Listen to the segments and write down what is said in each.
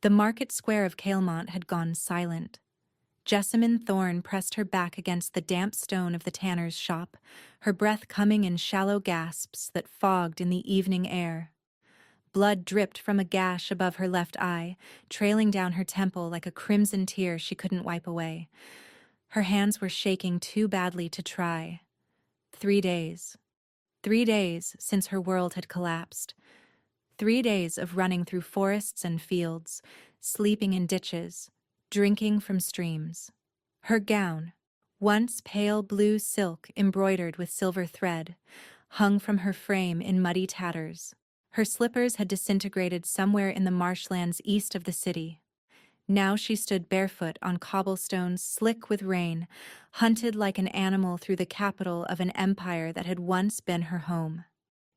The market square of Cailmont had gone silent. Jessamine Thorne pressed her back against the damp stone of the tanner's shop, her breath coming in shallow gasps that fogged in the evening air. Blood dripped from a gash above her left eye, trailing down her temple like a crimson tear she couldn't wipe away. Her hands were shaking too badly to try. 3 days. 3 days since her world had collapsed. 3 days of running through forests and fields, sleeping in ditches, drinking from streams. Her gown, once pale blue silk embroidered with silver thread, hung from her frame in muddy tatters. Her slippers had disintegrated somewhere in the marshlands east of the city. Now she stood barefoot on cobblestones slick with rain, hunted like an animal through the capital of an empire that had once been her home.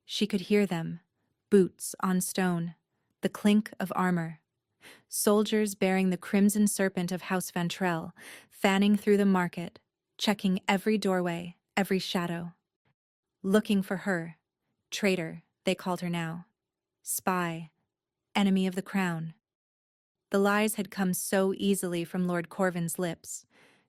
She could hear them, boots on stone, the clink of armor. Soldiers bearing the crimson serpent of House Ventrell, fanning through the market, checking every doorway, every shadow. Looking for her. Traitor, they called her now. Spy. Enemy of the crown. The lies had come so easily from Lord Corvin's lips.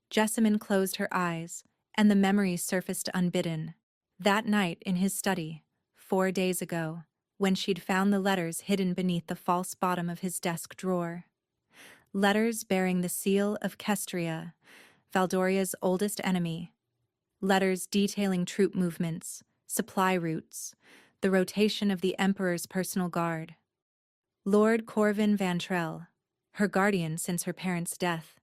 Jessamine closed her eyes, and the memories surfaced unbidden. That night in his study, 4 days ago, when she'd found the letters hidden beneath the false bottom of his desk drawer. Letters bearing the seal of Kestria, Valdoria's oldest enemy. Letters detailing troop movements, supply routes, the rotation of the Emperor's personal guard. Lord Corvin Ventrell, her guardian since her parents' death,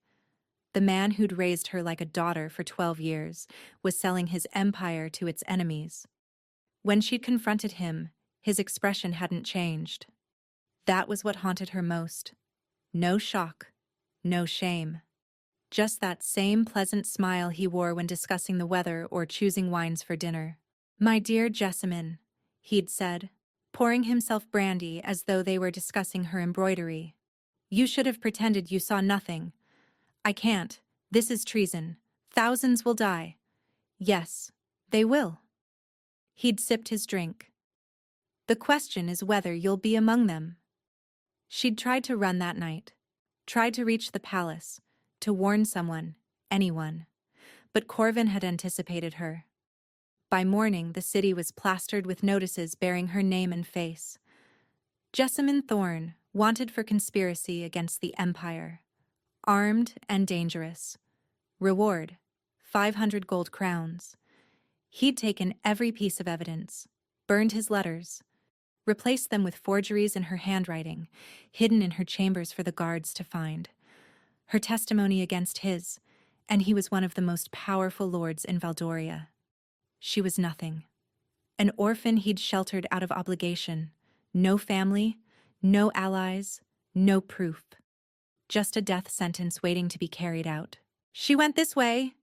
the man who'd raised her like a daughter for 12 years, was selling his empire to its enemies. When she'd confronted him, his expression hadn't changed. That was what haunted her most. No shock, no shame. Just that same pleasant smile he wore when discussing the weather or choosing wines for dinner. "My dear Jessamine," he'd said, pouring himself brandy as though they were discussing her embroidery. "You should have pretended you saw nothing. I can't. This is treason. Thousands will die." "Yes, they will." He'd sipped his drink. "The question is whether you'll be among them." She'd tried to run that night, tried to reach the palace, to warn someone, anyone. But Corvin had anticipated her. By morning, the city was plastered with notices bearing her name and face. Jessamine Thorne, wanted for conspiracy against the Empire. Armed and dangerous. Reward, 500 gold crowns. He'd taken every piece of evidence, burned his letters, replaced them with forgeries in her handwriting, hidden in her chambers for the guards to find. Her testimony against his, and he was one of the most powerful lords in Valdoria. She was nothing. An orphan he'd sheltered out of obligation. No family, no allies, no proof. Just a death sentence waiting to be carried out. "She went this way,"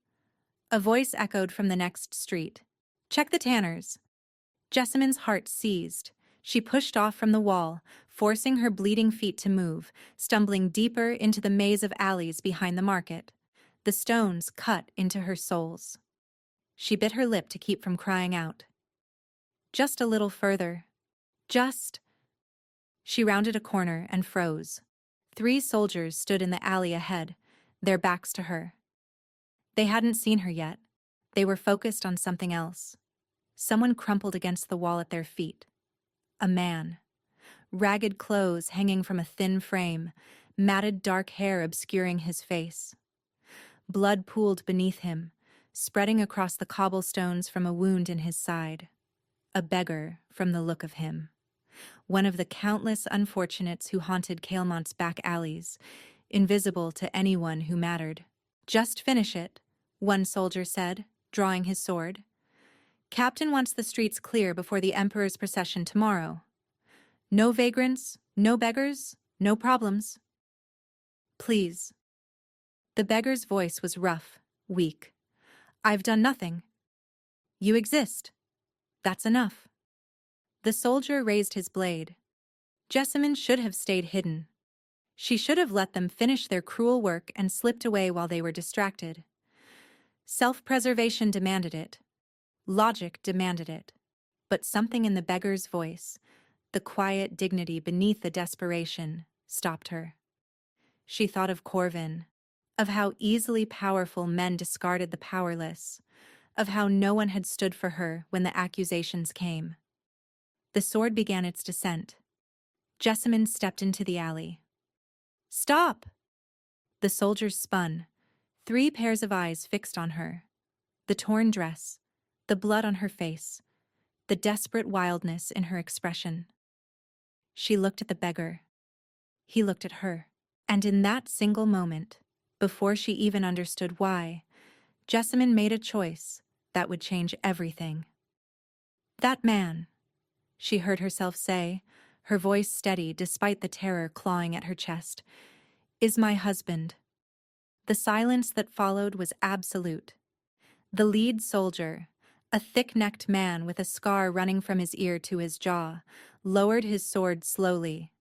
a voice echoed from the next street. "Check the tanners." Jessamine's heart seized. She pushed off from the wall, forcing her bleeding feet to move, stumbling deeper into the maze of alleys behind the market. The stones cut into her soles. She bit her lip to keep from crying out. Just a little further. Just. She rounded a corner and froze. 3 soldiers stood in the alley ahead, their backs to her. They hadn't seen her yet. They were focused on something else. Someone crumpled against the wall at their feet. A man. Ragged clothes hanging from a thin frame, matted dark hair obscuring his face. Blood pooled beneath him, spreading across the cobblestones from a wound in his side. A beggar from the look of him. One of the countless unfortunates who haunted Cailmont's back alleys, invisible to anyone who mattered. "Just finish it," one soldier said, drawing his sword. "Captain wants the streets clear before the Emperor's procession tomorrow. No vagrants, no beggars, no problems." "Please." The beggar's voice was rough, weak. "I've done nothing." "You exist. That's enough." The soldier raised his blade. Jessamine should have stayed hidden. She should have let them finish their cruel work and slipped away while they were distracted. Self-preservation demanded it. Logic demanded it. But something in the beggar's voice, the quiet dignity beneath the desperation, stopped her. She thought of Corvin, of how easily powerful men discarded the powerless, of how no one had stood for her when the accusations came. The sword began its descent. Jessamine stepped into the alley. "Stop!" The soldiers spun, 3 pairs of eyes fixed on her. The torn dress, the blood on her face, the desperate wildness in her expression. She looked at the beggar. He looked at her. And in that single moment, before she even understood why, Jessamine made a choice that would change everything. "That man," she heard herself say, her voice steady despite the terror clawing at her chest, "is my husband." The silence that followed was absolute. The lead soldier, a thick-necked man with a scar running from his ear to his jaw, lowered his sword slowly.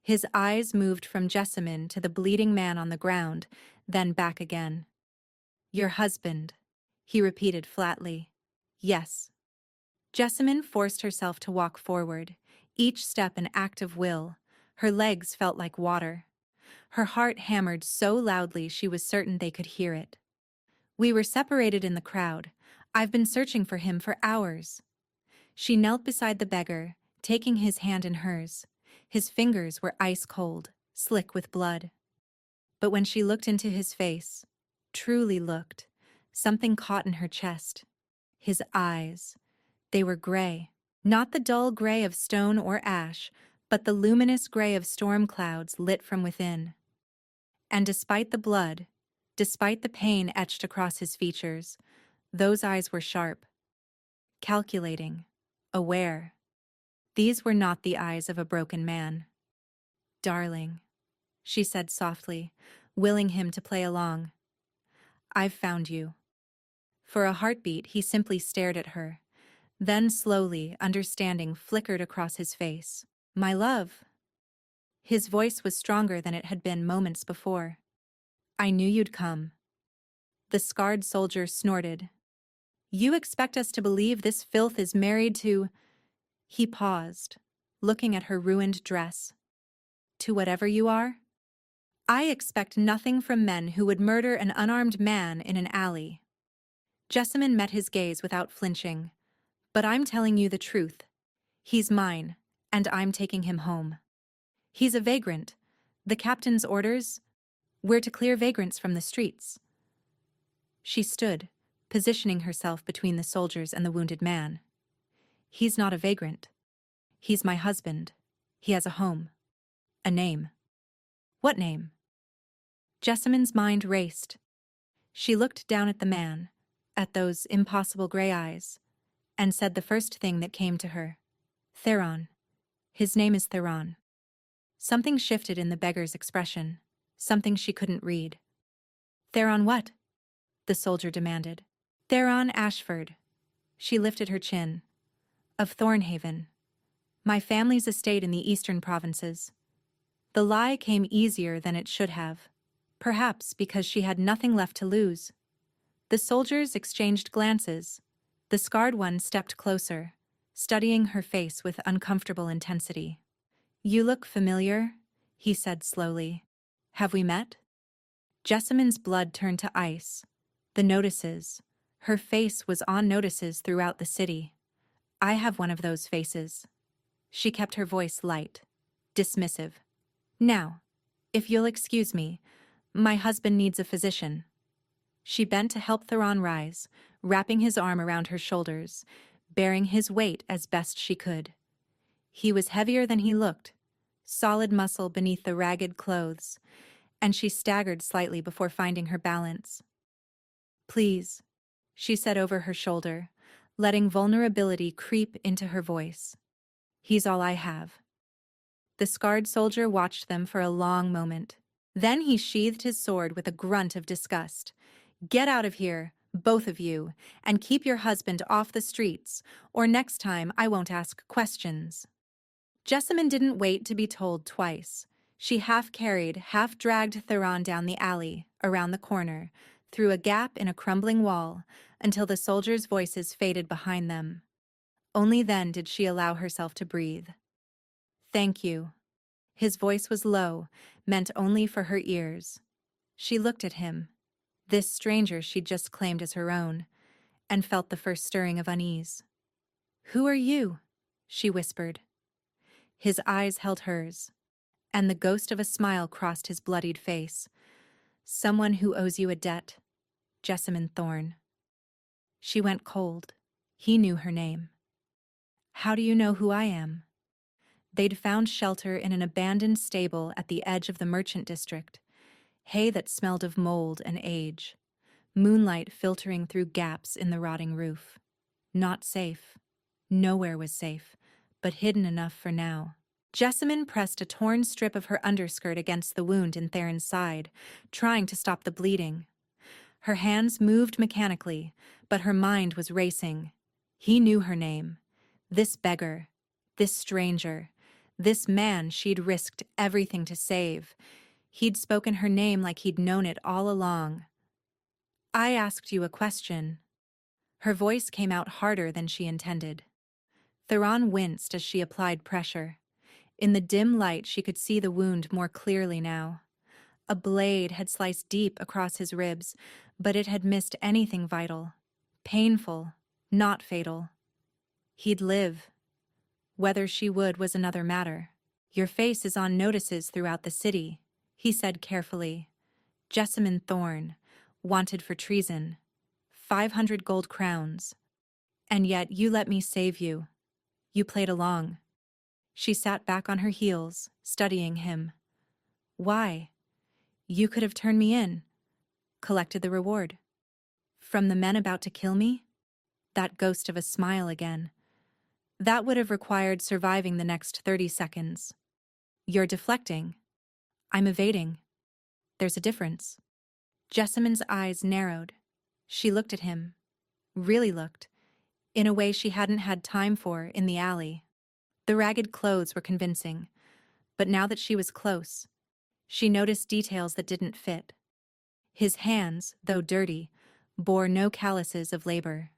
His eyes moved from Jessamine to the bleeding man on the ground, then back again. "Your husband," he repeated flatly. "Yes." Jessamine forced herself to walk forward, each step an act of will. Her legs felt like water. Her heart hammered so loudly she was certain they could hear it. "We were separated in the crowd. I've been searching for him for hours." She knelt beside the beggar, taking his hand in hers. His fingers were ice cold, slick with blood. But when she looked into his face, truly looked, something caught in her chest. His eyes. They were gray. Not the dull gray of stone or ash, but the luminous gray of storm clouds lit from within. And despite the blood, despite the pain etched across his features, those eyes were sharp. Calculating. Aware. These were not the eyes of a broken man. "Darling," she said softly, willing him to play along. "I've found you." For a heartbeat, he simply stared at her. Then slowly, understanding flickered across his face. "My love." His voice was stronger than it had been moments before. "I knew you'd come." The scarred soldier snorted. "You expect us to believe this filth is married to—" He paused, looking at her ruined dress. "To whatever you are? I expect nothing from men who would murder an unarmed man in an alley." Jessamine met his gaze without flinching. "But I'm telling you the truth. He's mine, and I'm taking him home. He's a vagrant. The captain's orders? We're to clear vagrants from the streets." She stood, positioning herself between the soldiers and the wounded man. "He's not a vagrant. He's my husband. He has a home. A name." "What name?" Jessamine's mind raced. She looked down at the man, at those impossible gray eyes, and said the first thing that came to her. "Theron. His name is Theron." Something shifted in the beggar's expression, something she couldn't read. "Theron what?" the soldier demanded. "Theron Ashford." She lifted her chin. "Of Thornhaven. My family's estate in the eastern provinces." The lie came easier than it should have, perhaps because she had nothing left to lose. The soldiers exchanged glances. The scarred one stepped closer, studying her face with uncomfortable intensity. "You look familiar," he said slowly. "Have we met?" Jessamine's blood turned to ice. The notices. Her face was on notices throughout the city. "I have one of those faces." She kept her voice light, dismissive. "Now, if you'll excuse me, my husband needs a physician." She bent to help Theron rise, wrapping his arm around her shoulders, bearing his weight as best she could. He was heavier than he looked, solid muscle beneath the ragged clothes, and she staggered slightly before finding her balance. "Please," she said over her shoulder, letting vulnerability creep into her voice. "He's all I have." The scarred soldier watched them for a long moment. Then he sheathed his sword with a grunt of disgust. "Get out of here, both of you, and keep your husband off the streets, or next time I won't ask questions." Jessamine didn't wait to be told twice. She half-carried, half-dragged Theron down the alley, around the corner, through a gap in a crumbling wall, until the soldiers' voices faded behind them. Only then did she allow herself to breathe. "Thank you." His voice was low, meant only for her ears. She looked at him, this stranger she'd just claimed as her own, and felt the first stirring of unease. "Who are you?" she whispered. His eyes held hers, and the ghost of a smile crossed his bloodied face. "Someone who owes you a debt, Jessamine Thorne." She went cold. He knew her name. "How do you know who I am?" They'd found shelter in an abandoned stable at the edge of the merchant district, hay that smelled of mold and age, moonlight filtering through gaps in the rotting roof. Not safe. Nowhere was safe, but hidden enough for now. Jessamine pressed a torn strip of her underskirt against the wound in Theron's side, trying to stop the bleeding. Her hands moved mechanically, but her mind was racing. He knew her name. This beggar. This stranger. This man she'd risked everything to save. He'd spoken her name like he'd known it all along. "I asked you a question." Her voice came out harder than she intended. Theron winced as she applied pressure. In the dim light she could see the wound more clearly now. A blade had sliced deep across his ribs, but it had missed anything vital. Painful, not fatal. He'd live. Whether she would was another matter. "Your face is on notices throughout the city," he said carefully. "Jessamine Thorne, wanted for treason. 500 gold crowns. And yet you let me save you. You played along." She sat back on her heels, studying him. "Why? You could have turned me in, collected the reward. From the men about to kill me?" That ghost of a smile again. "That would have required surviving the next 30 seconds. You're deflecting. I'm evading. There's a difference." Jessamine's eyes narrowed. She looked at him. Really looked. In a way she hadn't had time for in the alley. The ragged clothes were convincing, but now that she was close, she noticed details that didn't fit. His hands, though dirty, bore no calluses of labor.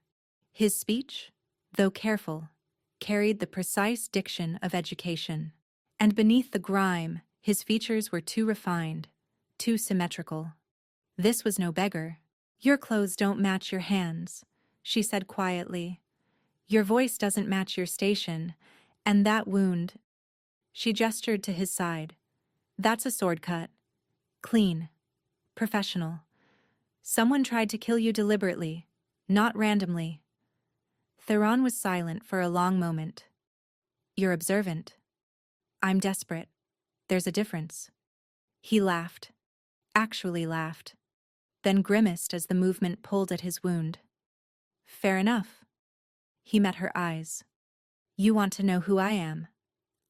His speech, though careful, carried the precise diction of education. And beneath the grime, his features were too refined, too symmetrical. This was no beggar. "Your clothes don't match your hands," she said quietly. "Your voice doesn't match your station, and that wound—" She gestured to his side. "That's a sword cut. Clean. Professional. Someone tried to kill you deliberately, not randomly." Theron was silent for a long moment. "You're observant." "I'm desperate. There's a difference." He laughed. Actually laughed. Then grimaced as the movement pulled at his wound. "Fair enough." He met her eyes. "You want to know who I am?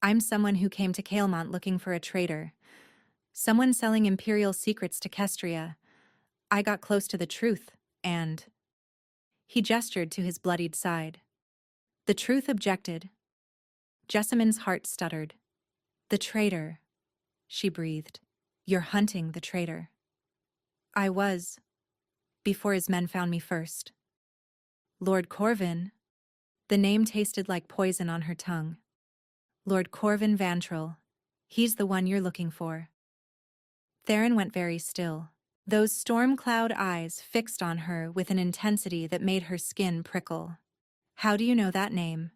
I'm someone who came to Caelmont looking for a traitor. Someone selling imperial secrets to Kestria. I got close to the truth, and—" He gestured to his bloodied side. "The truth objected." Jessamine's heart stuttered. "The traitor," she breathed. "You're hunting the traitor." "I was, before his men found me first." "Lord Corvin." The name tasted like poison on her tongue. "Lord Corvin Vantrell. He's the one you're looking for." Theron went very still, those storm cloud eyes fixed on her with an intensity that made her skin prickle. "How do you know that name?"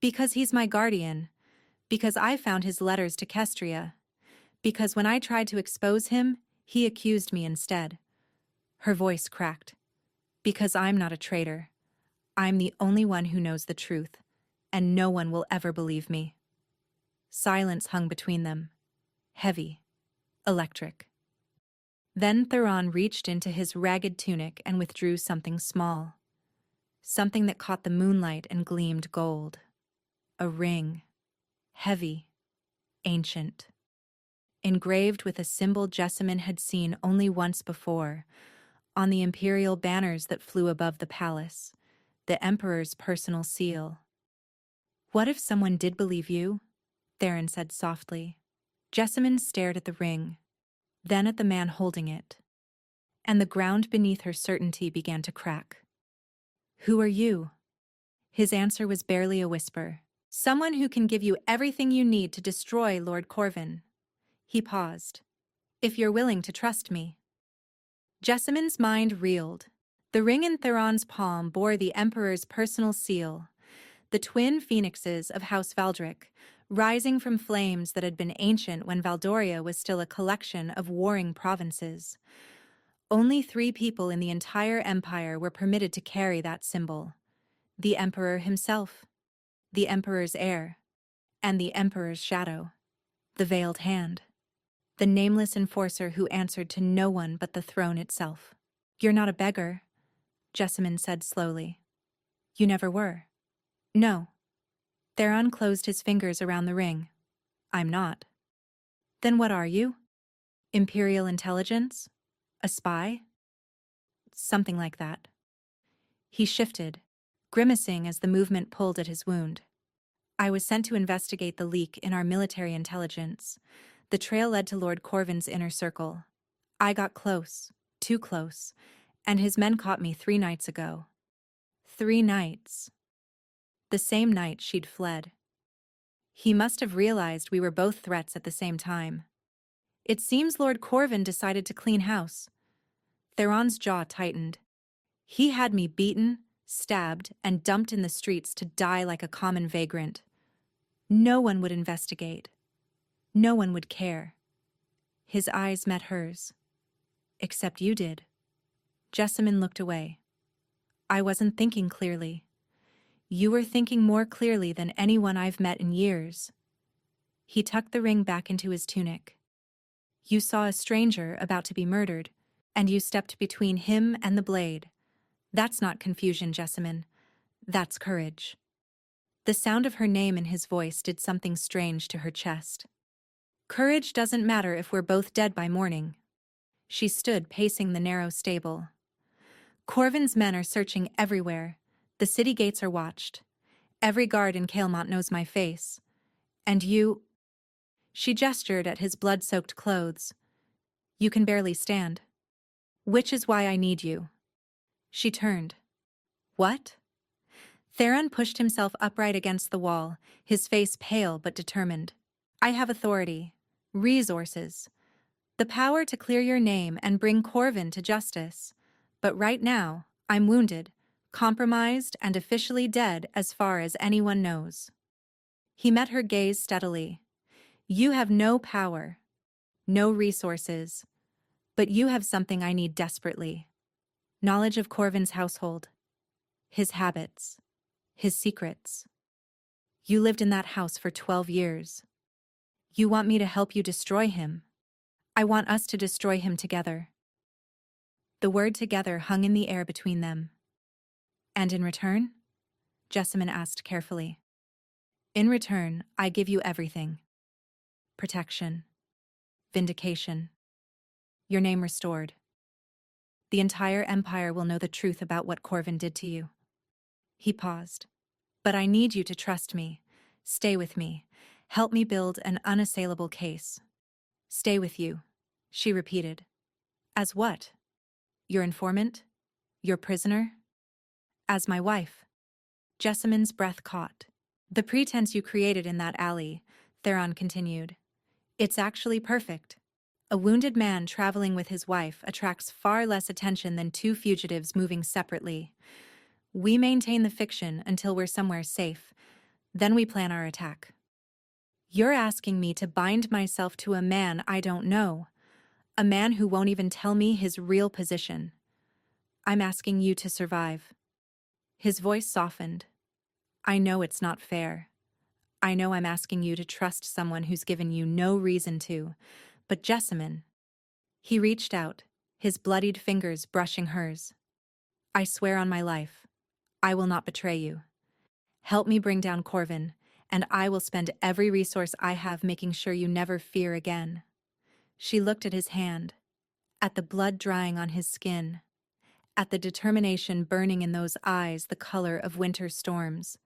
"Because he's my guardian. Because I found his letters to Kestria. Because when I tried to expose him, he accused me instead." Her voice cracked. "Because I'm not a traitor. I'm the only one who knows the truth, and no one will ever believe me." Silence hung between them. Heavy. Electric. Then Theron reached into his ragged tunic and withdrew something small. Something that caught the moonlight and gleamed gold. A ring. Heavy. Ancient. Engraved with a symbol Jessamine had seen only once before, on the imperial banners that flew above the palace, the Emperor's personal seal. "What if someone did believe you?" Theron said softly. Jessamine stared at the ring, then at the man holding it, and the ground beneath her certainty began to crack. "Who are you?" His answer was barely a whisper. Someone who can give you everything you need to destroy Lord Corvin. He paused. If you're willing to trust me. Jessamyn's mind reeled. The ring in Theron's palm bore the Emperor's personal seal, the twin phoenixes of House Valdric, rising from flames that had been ancient when Valdoria was still a collection of warring provinces. Only 3 people in the entire empire were permitted to carry that symbol: the Emperor himself, the Emperor's heir, and the Emperor's shadow, the veiled hand, the nameless enforcer who answered to no one but the throne itself. You're not a beggar, Jessamyn said slowly. You never were. No. Theron closed his fingers around the ring. I'm not. Then what are you? Imperial intelligence? A spy? Something like that. He shifted, grimacing as the movement pulled at his wound. I was sent to investigate the leak in our military intelligence. The trail led to Lord Corvin's inner circle. I got close, too close, and his men caught me 3 nights ago. 3 nights. The same night she'd fled. He must have realized we were both threats at the same time. It seems Lord Corvin decided to clean house. Theron's jaw tightened. He had me beaten, stabbed, and dumped in the streets to die like a common vagrant. No one would investigate. No one would care. His eyes met hers. Except you did. Jessamyn looked away. I wasn't thinking clearly. You were thinking more clearly than anyone I've met in years. He tucked the ring back into his tunic. You saw a stranger about to be murdered, and you stepped between him and the blade. That's not confusion, Jessamyn. That's courage. The sound of her name in his voice did something strange to her chest. Courage doesn't matter if we're both dead by morning. She stood pacing the narrow stable. Corvin's men are searching everywhere. The city gates are watched. Every guard in Caelmont knows my face. And you... She gestured at his blood-soaked clothes. You can barely stand. Which is why I need you. She turned. What? Theron pushed himself upright against the wall, his face pale but determined. I have authority, resources, the power to clear your name and bring Corvin to justice. But right now, I'm wounded, compromised, and officially dead as far as anyone knows. He met her gaze steadily. You have no power, no resources, but you have something I need desperately. Knowledge of Corvin's household, his habits, his secrets. You lived in that house for 12 years. You want me to help you destroy him. I want us to destroy him together. The word together hung in the air between them. And in return? Jessamyn asked carefully. In return, I give you everything. Protection. Vindication. Your name restored. The entire empire will know the truth about what Corvin did to you. He paused. But I need you to trust me. Stay with me. Help me build an unassailable case. Stay with you, she repeated. As what? Your informant? Your prisoner? As my wife. Jessamyn's breath caught. The pretense you created in that alley, Theron continued. It's actually perfect. A wounded man traveling with his wife attracts far less attention than 2 fugitives moving separately. We maintain the fiction until we're somewhere safe. Then we plan our attack. You're asking me to bind myself to a man I don't know, a man who won't even tell me his real position. I'm asking you to survive. His voice softened. I know it's not fair. I know I'm asking you to trust someone who's given you no reason to, but Jessamyn. He reached out, his bloodied fingers brushing hers. I swear on my life, I will not betray you. Help me bring down Corvin, and I will spend every resource I have making sure you never fear again. She looked at his hand, at the blood drying on his skin, at the determination burning in those eyes the color of winter storms.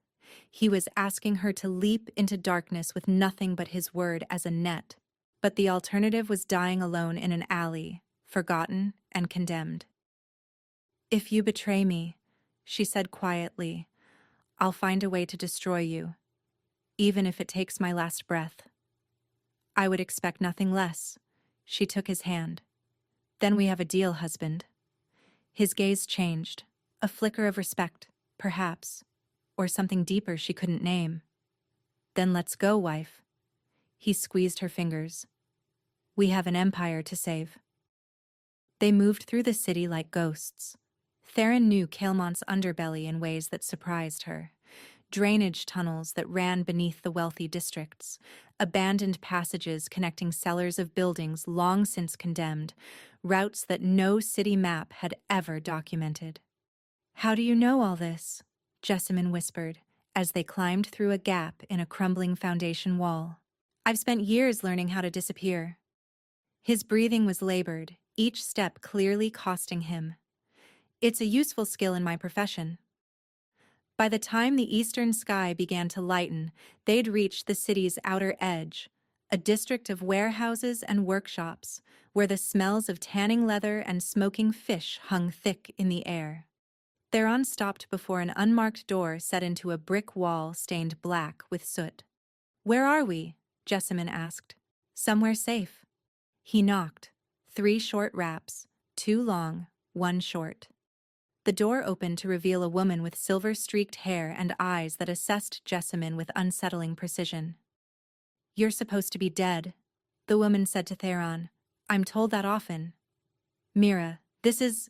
He was asking her to leap into darkness with nothing but his word as a net, but the alternative was dying alone in an alley, forgotten and condemned. If you betray me, she said quietly, I'll find a way to destroy you. even if it takes my last breath. I would expect nothing less. She took his hand. Then we have a deal, husband. His gaze changed, a flicker of respect, perhaps, or something deeper she couldn't name. Then let's go, wife. He squeezed her fingers. We have an empire to save. They moved through the city like ghosts. Theron knew Caelmont's underbelly in ways that surprised her. Drainage tunnels that ran beneath the wealthy districts, abandoned passages connecting cellars of buildings long since condemned, routes that no city map had ever documented. How do you know all this? Jessamine whispered, as they climbed through a gap in a crumbling foundation wall. I've spent years learning how to disappear. His breathing was labored, each step clearly costing him. It's a useful skill in my profession. By the time the eastern sky began to lighten, they'd reached the city's outer edge, a district of warehouses and workshops, where the smells of tanning leather and smoking fish hung thick in the air. Theron stopped before an unmarked door set into a brick wall stained black with soot. Where are we? Jessamine asked. Somewhere safe. He knocked. 3 short raps, 2 long, 1 short. The door opened to reveal a woman with silver-streaked hair and eyes that assessed Jessamine with unsettling precision. You're supposed to be dead, the woman said to Theron. I'm told that often. Mira, this is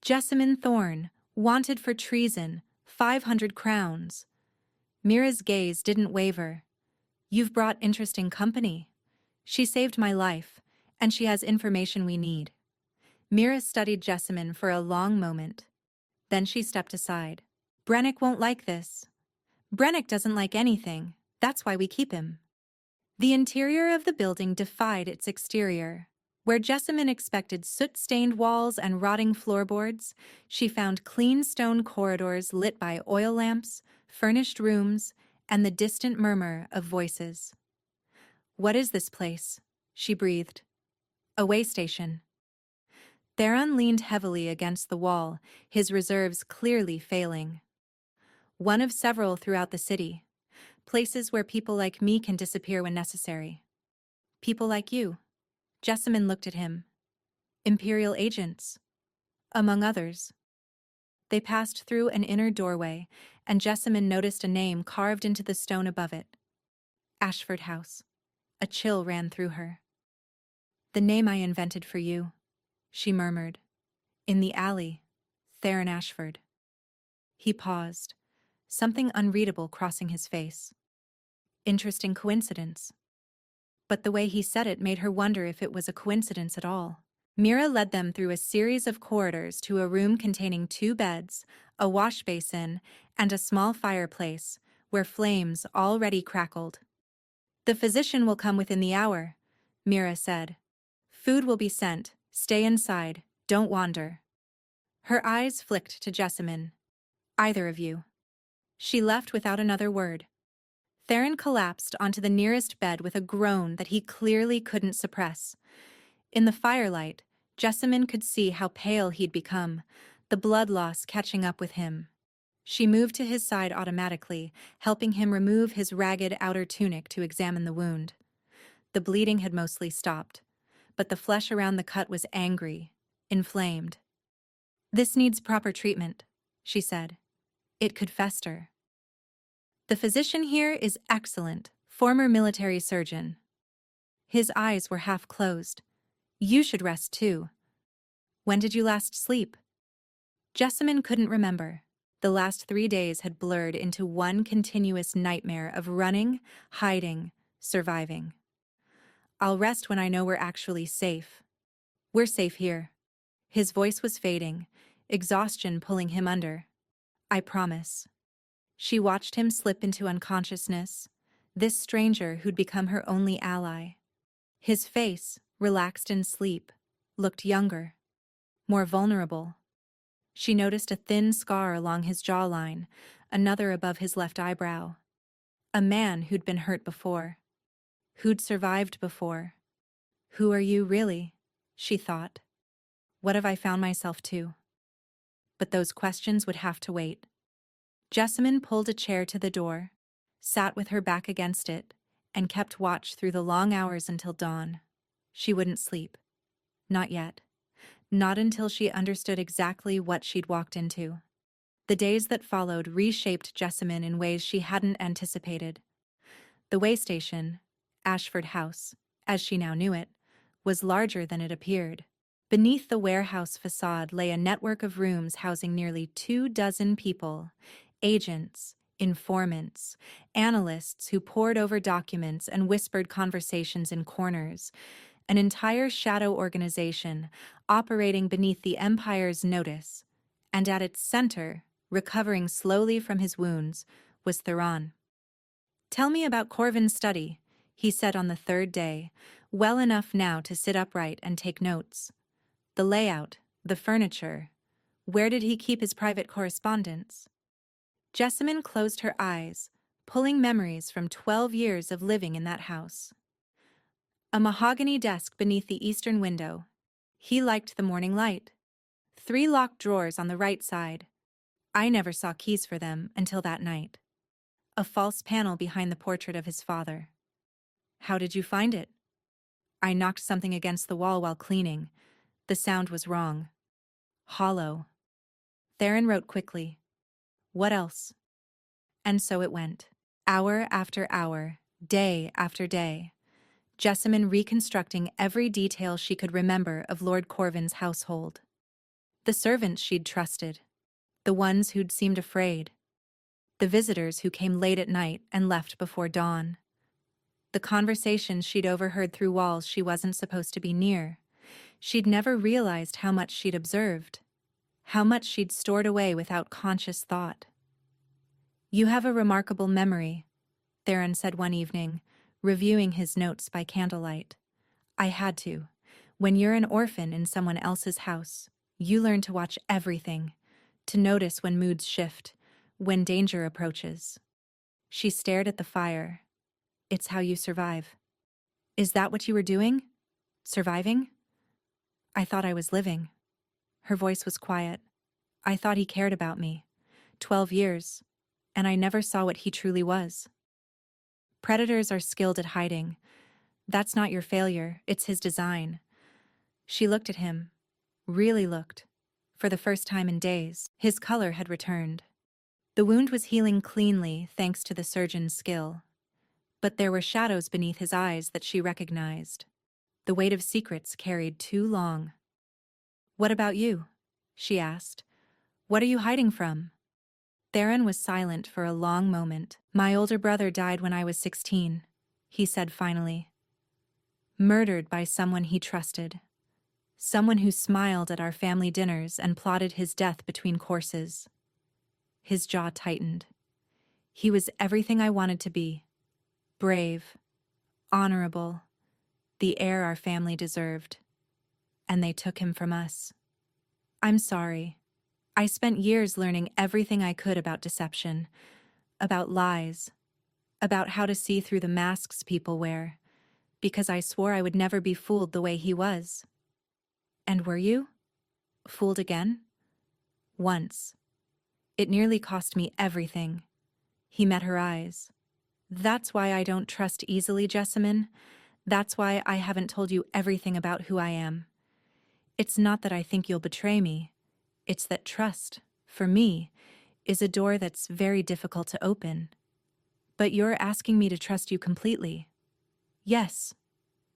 Jessamine Thorne, wanted for treason, 500 crowns. Mira's gaze didn't waver. You've brought interesting company. She saved my life, and she has information we need. Mira studied Jessamine for a long moment. Then she stepped aside. Brennick won't like this. Brennick doesn't like anything. That's why we keep him. The interior of the building defied its exterior. Where Jessamine expected soot-stained walls and rotting floorboards, she found clean stone corridors lit by oil lamps, furnished rooms, and the distant murmur of voices. What is this place? She breathed. A way station. Theron leaned heavily against the wall, his reserves clearly failing. One of several throughout the city. Places where people like me can disappear when necessary. People like you. Jessamine looked at him. Imperial agents. Among others. They passed through an inner doorway, and Jessamine noticed a name carved into the stone above it. Ashford House. A chill ran through her. The name I invented for you, she murmured. In the alley, Theron Ashford. He paused, something unreadable crossing his face. Interesting coincidence. But the way he said it made her wonder if it was a coincidence at all. Mira led them through a series of corridors to a room containing 2 beds, a wash basin, and a small fireplace, where flames already crackled. The physician will come within the hour, Mira said. Food will be sent. Stay inside. Don't wander. Her eyes flicked to Jessamine. Either of you. She left without another word. Theron collapsed onto the nearest bed with a groan that he clearly couldn't suppress. In the firelight, Jessamine could see how pale he'd become, the blood loss catching up with him. She moved to his side automatically, helping him remove his ragged outer tunic to examine the wound. The bleeding had mostly stopped, but the flesh around the cut was angry, inflamed. This needs proper treatment, she said. It could fester. The physician here is excellent, former military surgeon. His eyes were half closed. You should rest too. When did you last sleep? Jessamine couldn't remember. The last 3 days had blurred into one continuous nightmare of running, hiding, surviving. I'll rest when I know we're actually safe. We're safe here. His voice was fading, exhaustion pulling him under. I promise. She watched him slip into unconsciousness, this stranger who'd become her only ally. His face, relaxed in sleep, looked younger, more vulnerable. She noticed a thin scar along his jawline, another above his left eyebrow. A man who'd been hurt before. Who'd survived before. Who are you, really? She thought. What have I found myself to? But those questions would have to wait. Jessamine pulled a chair to the door. sat with her back against it, and kept watch through the long hours until dawn. She wouldn't sleep. Not yet. Not until she understood exactly what she'd walked into. The days that followed reshaped Jessamine in ways she hadn't anticipated. The way station, Ashford House, as she now knew it, was larger than it appeared. Beneath the warehouse facade lay a network of rooms housing nearly 24 people, agents, informants, analysts who pored over documents and whispered conversations in corners, an entire shadow organization operating beneath the Empire's notice, and at its center, recovering slowly from his wounds, was Theron. "Tell me about Corvin's study," he said on the third day, well enough now to sit upright and take notes. The layout, the furniture. Where did he keep his private correspondence? Jessamine closed her eyes, pulling memories from 12 years of living in that house. A mahogany desk beneath the eastern window. He liked the morning light. 3 locked drawers on the right side. I never saw keys for them until that night. A false panel behind the portrait of his father. "How did you find it?" "I knocked something against the wall while cleaning. The sound was wrong. Hollow." Theron wrote quickly. "What else?" And so it went. Hour after hour, day after day. Jessamine reconstructing every detail she could remember of Lord Corvin's household. The servants she'd trusted. The ones who'd seemed afraid. The visitors who came late at night and left before dawn. The conversations she'd overheard through walls she wasn't supposed to be near. She'd never realized how much she'd observed. How much she'd stored away without conscious thought. "You have a remarkable memory," Theron said one evening, reviewing his notes by candlelight. "I had to. When you're an orphan in someone else's house, you learn to watch everything, to notice when moods shift, when danger approaches." She stared at the fire. "It's how you survive." "Is that what you were doing? Surviving?" "I thought I was living." Her voice was quiet. "I thought he cared about me. 12 years. And I never saw what he truly was." "Predators are skilled at hiding. That's not your failure, it's his design." She looked at him. Really looked. For the first time in days, his color had returned. The wound was healing cleanly thanks to the surgeon's skill. But there were shadows beneath his eyes that she recognized. The weight of secrets carried too long. "What about you?" she asked. "What are you hiding from?" Theron was silent for a long moment. "My older brother died when I was 16, he said finally. Murdered by someone he trusted. Someone who smiled at our family dinners and plotted his death between courses." His jaw tightened. "He was everything I wanted to be. Brave, honorable, the heir our family deserved. And they took him from us. I'm sorry. I spent years learning everything I could about deception, about lies, about how to see through the masks people wear, because I swore I would never be fooled the way he was." "And were you? Fooled again?" "Once. It nearly cost me everything." He met her eyes. "That's why I don't trust easily, Jessamine. That's why I haven't told you everything about who I am. It's not that I think you'll betray me. It's that trust, for me, is a door that's very difficult to open. But you're asking me to trust you completely." "Yes.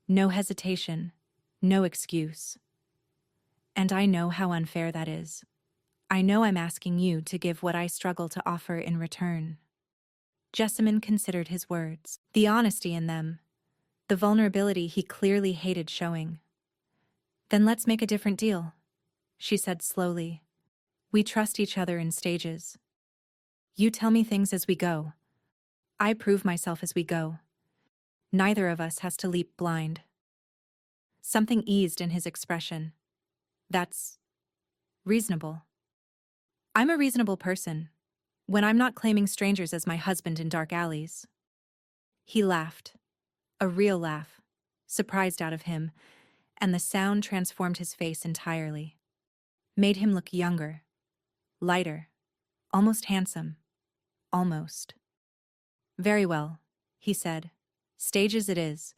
No hesitation. No excuse. And I know how unfair that is. I know I'm asking you to give what I struggle to offer in return." Jessamine considered his words, the honesty in them, the vulnerability he clearly hated showing. "Then let's make a different deal," she said slowly. "We trust each other in stages. You tell me things as we go. I prove myself as we go. Neither of us has to leap blind." Something eased in his expression. "That's reasonable." "I'm a reasonable person, when I'm not claiming strangers as my husband in dark alleys." He laughed. A real laugh, surprised out of him, and the sound transformed his face entirely. Made him look younger, lighter, almost handsome. Almost. Very well, he said. Stages it is.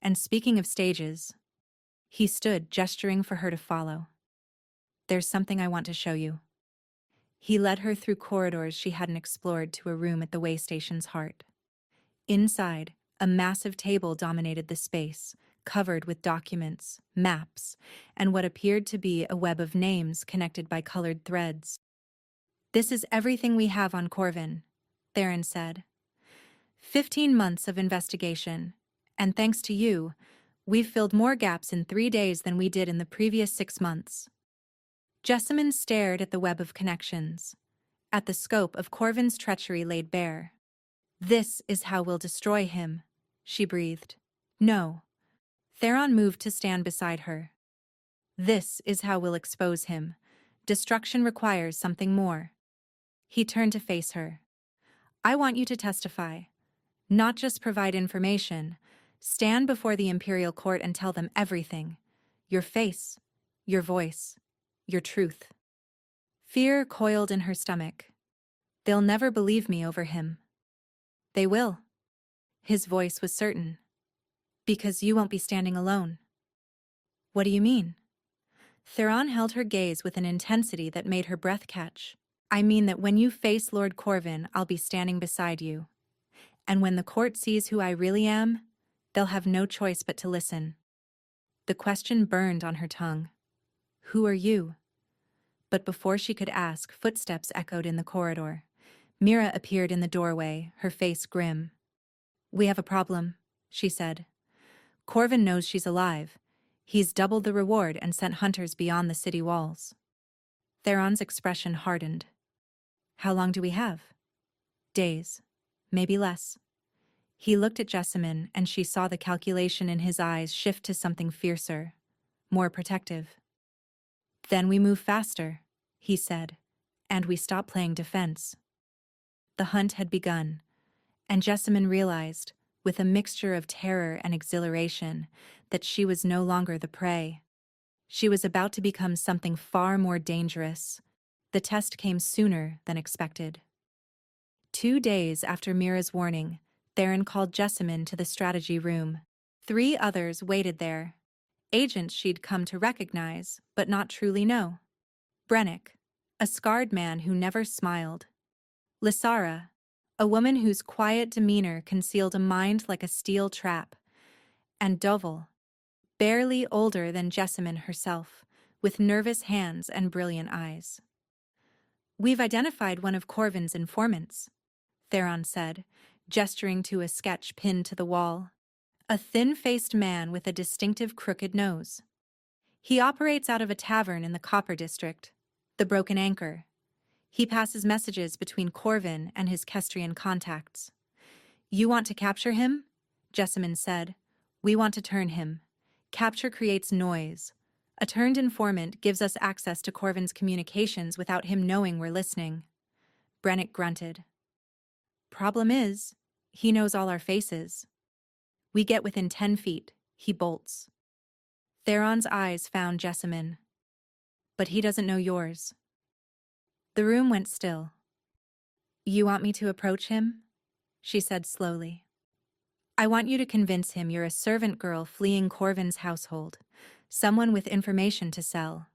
And speaking of stages, he stood, gesturing for her to follow. There's something I want to show you. He led her through corridors she hadn't explored to a room at the way station's heart. Inside, a massive table dominated the space, covered with documents, maps, and what appeared to be a web of names connected by colored threads. This is everything we have on Corvin, Theron said. 15 months of investigation, and thanks to you, we've filled more gaps in 3 days than we did in the previous 6 months. Jessamine stared at the web of connections, at the scope of Corvin's treachery laid bare. This is how we'll destroy him, she breathed. No. Theron moved to stand beside her. This is how we'll expose him. Destruction requires something more. He turned to face her. I want you to testify. Not just provide information. Stand before the Imperial Court and tell them everything. Your face, your voice, your truth. Fear coiled in her stomach. They'll never believe me over him. They will. His voice was certain. Because you won't be standing alone. What do you mean? Theron held her gaze with an intensity that made her breath catch. I mean that when you face Lord Corvin, I'll be standing beside you. And when the court sees who I really am, they'll have no choice but to listen. The question burned on her tongue. Who are you? But before she could ask, footsteps echoed in the corridor. Mira appeared in the doorway, her face grim. We have a problem, she said. Corvin knows she's alive. He's doubled the reward and sent hunters beyond the city walls. Theron's expression hardened. How long do we have? Days. Maybe less. He looked at Jessamine, and she saw the calculation in his eyes shift to something fiercer, more protective. Then we move faster, he said, and we stop playing defense. The hunt had begun, and Jessamine realized, with a mixture of terror and exhilaration, that she was no longer the prey. She was about to become something far more dangerous. The test came sooner than expected. 2 days after Mira's warning, Theron called Jessamine to the strategy room. 3 others waited there. Agents she'd come to recognize, but not truly know. Brennick, a scarred man who never smiled. Lysara, a woman whose quiet demeanor concealed a mind like a steel trap. And Dovel, barely older than Jessamine herself, with nervous hands and brilliant eyes. We've identified one of Corvin's informants, Theron said, gesturing to a sketch pinned to the wall. A thin-faced man with a distinctive crooked nose. He operates out of a tavern in the Copper District, the Broken Anchor. He passes messages between Corvin and his Kestrian contacts. You want to capture him? Jessamine said. We want to turn him. Capture creates noise. A turned informant gives us access to Corvin's communications without him knowing we're listening. Brennick grunted. Problem is, he knows all our faces. We get within 10 feet, he bolts. Theron's eyes found Jessamine. But he doesn't know yours. The room went still. You want me to approach him? She said slowly. I want you to convince him you're a servant girl fleeing Corvin's household, someone with information to sell.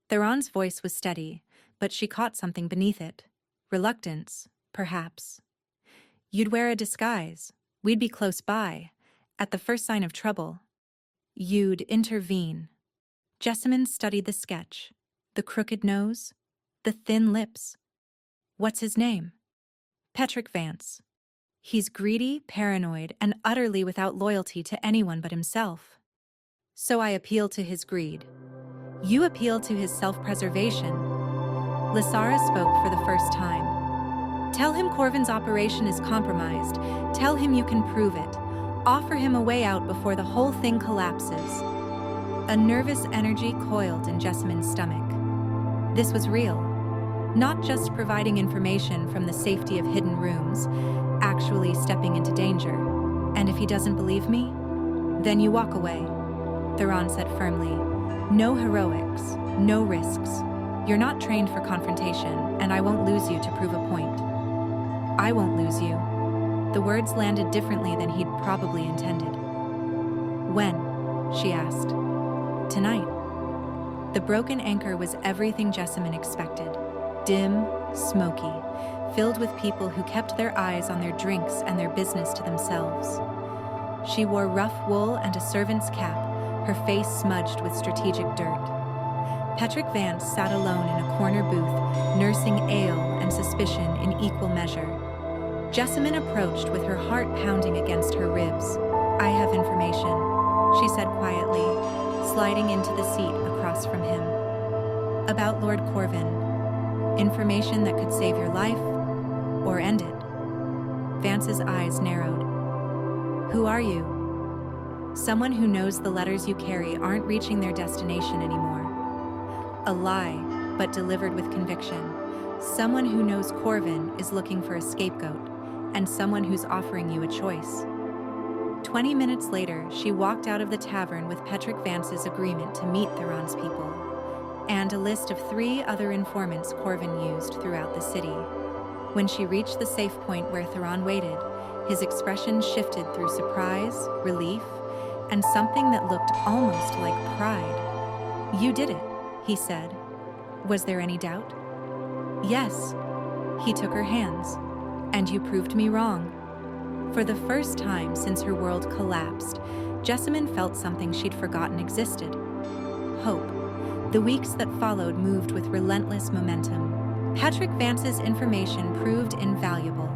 Theron's voice was steady, but she caught something beneath it. Reluctance, perhaps. You'd wear a disguise. We'd be close by. At the first sign of trouble, you'd intervene. Jessamine studied the sketch. The crooked nose, the thin lips. What's his name? Petrick Vance. He's greedy, paranoid, and utterly without loyalty to anyone but himself. So I appeal to his greed. You appeal to his self-preservation. Lysara spoke for the first time. Tell him Corvin's operation is compromised. Tell him you can prove it. Offer him a way out before the whole thing collapses. A nervous energy coiled in Jessamine's stomach. This was real. Not just providing information from the safety of hidden rooms, actually stepping into danger. And if he doesn't believe me, then you walk away, Theron said firmly. No heroics, no risks. You're not trained for confrontation, and I won't lose you to prove a point. I won't lose you. The words landed differently than he'd probably intended. "When?" she asked. "Tonight." The broken anchor was everything Jessamine expected. Dim, smoky, filled with people who kept their eyes on their drinks and their business to themselves. She wore rough wool and a servant's cap, her face smudged with strategic dirt. Patrick Vance sat alone in a corner booth, nursing ale and suspicion in equal measure. Jessamine approached with her heart pounding against her ribs. "I have information," she said quietly, sliding into the seat across from him. "About Lord Corvin. Information that could save your life or end it." Vance's eyes narrowed. "Who are you?" "Someone who knows the letters you carry aren't reaching their destination anymore." A lie, but delivered with conviction. Someone who knows Corvin is looking for a scapegoat, and someone who's offering you a choice. 20 minutes later, she walked out of the tavern with Patrick Vance's agreement to meet Theron's people, and a list of 3 other informants Corvin used throughout the city. When she reached the safe point where Theron waited, his expression shifted through surprise, relief, and something that looked almost like pride. "You did it," he said. "Was there any doubt?" "Yes." He took her hands. "And you proved me wrong." For the first time since her world collapsed, Jessamine felt something she'd forgotten existed. Hope. The weeks that followed moved with relentless momentum. Patrick Vance's information proved invaluable.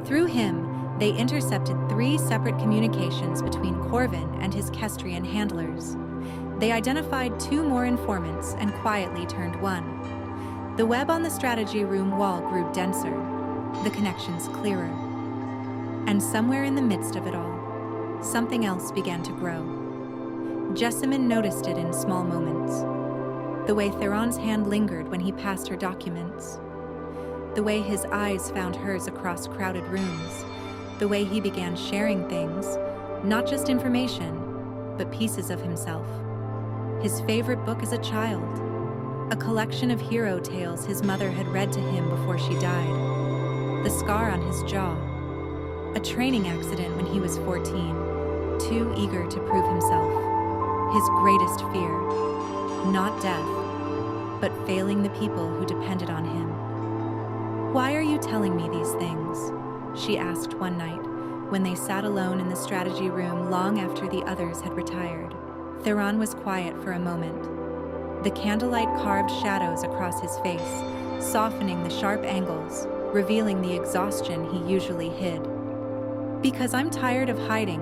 Through him, they intercepted 3 separate communications between Corvin and his Kestrian handlers. They identified 2 more informants and quietly turned 1. The web on the strategy room wall grew denser, the connections clearer. And somewhere in the midst of it all, something else began to grow. Jessamine noticed it in small moments. The way Theron's hand lingered when he passed her documents. The way his eyes found hers across crowded rooms. The way he began sharing things, not just information, but pieces of himself. His favorite book as a child, a collection of hero tales his mother had read to him before she died. The scar on his jaw, a training accident when he was 14, too eager to prove himself. His greatest fear, not death, but failing the people who depended on him. "Why are you telling me these things?" she asked one night when they sat alone in the strategy room long after the others had retired. Theron was quiet for a moment. The candlelight carved shadows across his face, softening the sharp angles, revealing the exhaustion he usually hid. "Because I'm tired of hiding,"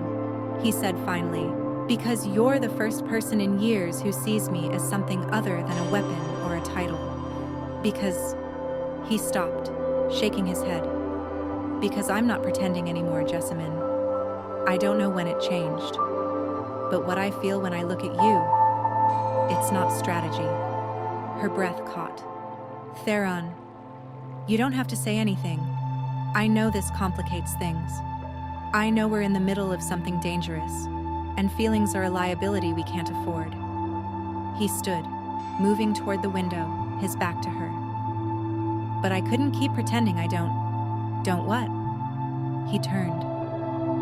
he said finally. "Because you're the first person in years who sees me as something other than a weapon or a title. Because..." He stopped, shaking his head. "Because I'm not pretending anymore, Jessamine. I don't know when it changed. But what I feel when I look at you, it's not strategy." Her breath caught. "Theron, you don't have to say anything. I know this complicates things. I know we're in the middle of something dangerous, and feelings are a liability we can't afford." He stood, moving toward the window, his back to her. "But I couldn't keep pretending I don't..." "Don't what?" He turned,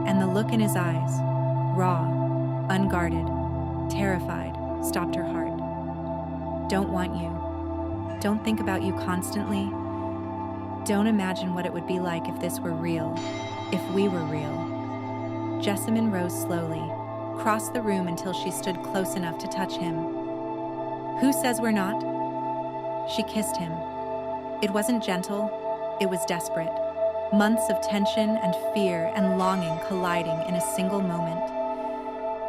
and the look in his eyes, raw, unguarded, terrified, stopped her heart. "Don't want you. Don't think about you constantly. Don't imagine what it would be like if this were real, if we were real." Jessamine rose slowly, crossed the room until she stood close enough to touch him. "Who says we're not?" She kissed him. It wasn't gentle, it was desperate. Months of tension and fear and longing colliding in a single moment.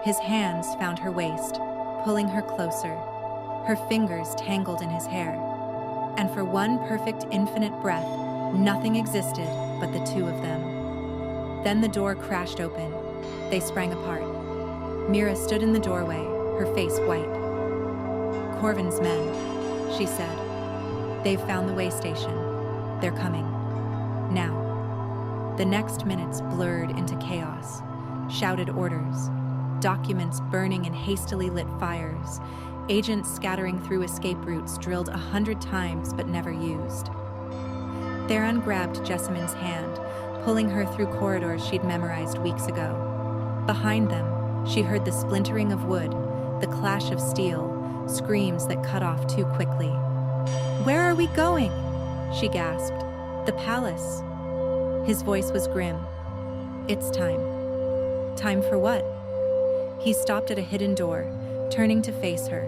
His hands found her waist, pulling her closer, her fingers tangled in his hair. And for one perfect infinite breath, nothing existed but the 2 of them. Then the door crashed open. They sprang apart. Mira stood in the doorway, her face white. "Corvin's men," she said. "They've found the way station. They're coming. Now." The next minutes blurred into chaos. Shouted orders. Documents burning in hastily lit fires. Agents scattering through escape routes drilled 100 times but never used. Theron grabbed Jessamine's hand, pulling her through corridors she'd memorized weeks ago. Behind them, she heard the splintering of wood, the clash of steel, screams that cut off too quickly. "Where are we going?" she gasped. "The palace." His voice was grim. "It's time." Time for what? He stopped at a hidden door, turning to face her.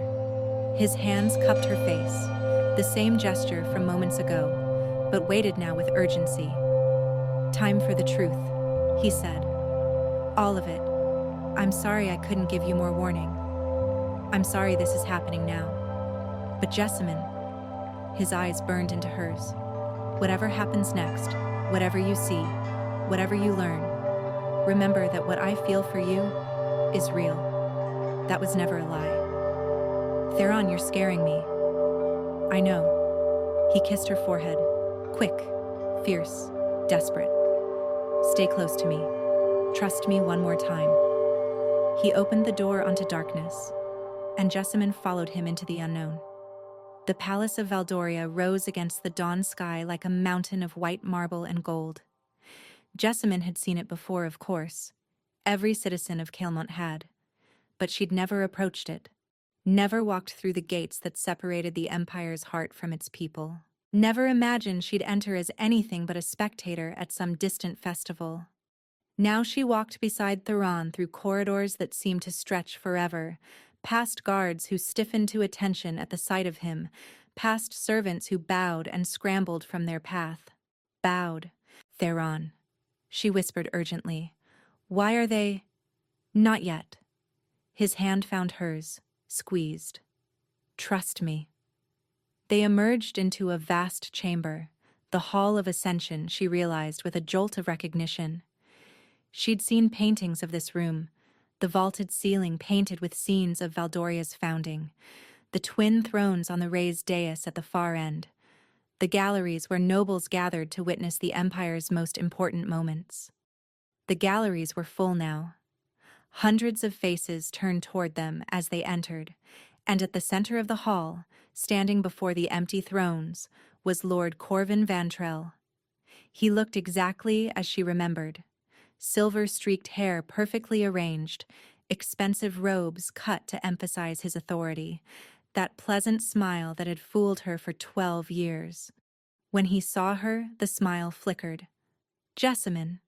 His hands cupped her face, the same gesture from moments ago, but weighted now with urgency. "Time for the truth," he said. "All of it. I'm sorry I couldn't give you more warning. I'm sorry this is happening now. But Jessamine," his eyes burned into hers, "whatever happens next, whatever you see, whatever you learn, remember that what I feel for you is real. That was never a lie." "Theron, you're scaring me." "I know." He kissed her forehead. Quick, fierce, desperate. "Stay close to me. Trust me one more time." He opened the door onto darkness, and Jessamine followed him into the unknown. The palace of Valdoria rose against the dawn sky like a mountain of white marble and gold. Jessamine had seen it before, of course. Every citizen of Caelmont had. But she'd never approached it. Never walked through the gates that separated the Empire's heart from its people. Never imagined she'd enter as anything but a spectator at some distant festival. Now she walked beside Theron through corridors that seemed to stretch forever, past guards who stiffened to attention at the sight of him, past servants who bowed and scrambled from their path. Bowed. "Theron," she whispered urgently. "Why are they—" "Not yet." His hand found hers, squeezed. "Trust me." They emerged into a vast chamber, the Hall of Ascension, she realized with a jolt of recognition. She'd seen paintings of this room, the vaulted ceiling painted with scenes of Valdoria's founding, the twin thrones on the raised dais at the far end, the galleries where nobles gathered to witness the Empire's most important moments. The galleries were full now. Hundreds of faces turned toward them as they entered, and at the center of the hall, standing before the empty thrones, was Lord Corvin Vantrell. He looked exactly as she remembered. Silver-streaked hair perfectly arranged, expensive robes cut to emphasize his authority, that pleasant smile that had fooled her for 12 years. When he saw her, the smile flickered. "Jessamine."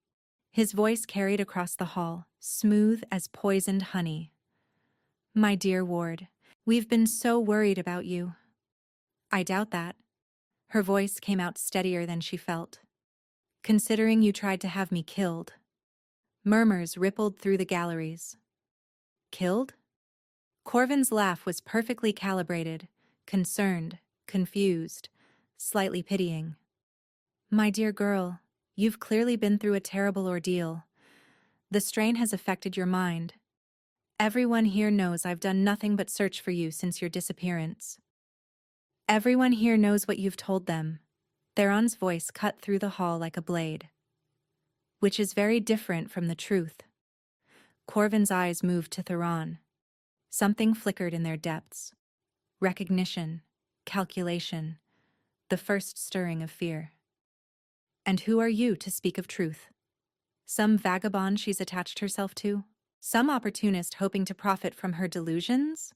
His voice carried across the hall, smooth as poisoned honey. "My dear ward, we've been so worried about you." "I doubt that." Her voice came out steadier than she felt. "Considering you tried to have me killed." Murmurs rippled through the galleries. "Killed?" Corvin's laugh was perfectly calibrated, concerned, confused, slightly pitying. "My dear girl, you've clearly been through a terrible ordeal. The strain has affected your mind. Everyone here knows I've done nothing but search for you since your disappearance. Everyone here knows what you've told them." Theron's voice cut through the hall like a blade. "Which is very different from the truth." Corvin's eyes moved to Theron. Something flickered in their depths. Recognition, calculation, the first stirring of fear. "And who are you to speak of truth? Some vagabond she's attached herself to? Some opportunist hoping to profit from her delusions?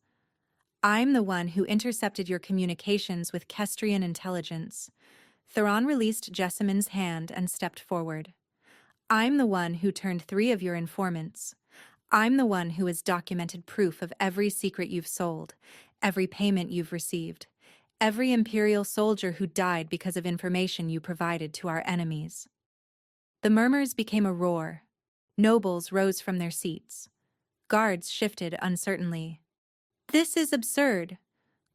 I'm the one who intercepted your communications with Kestrian intelligence." Theron released Jessamine's hand and stepped forward. "I'm the one who turned 3 of your informants. I'm the one who has documented proof of every secret you've sold, every payment you've received, every Imperial soldier who died because of information you provided to our enemies." The murmurs became a roar. Nobles rose from their seats. Guards shifted uncertainly. "This is absurd."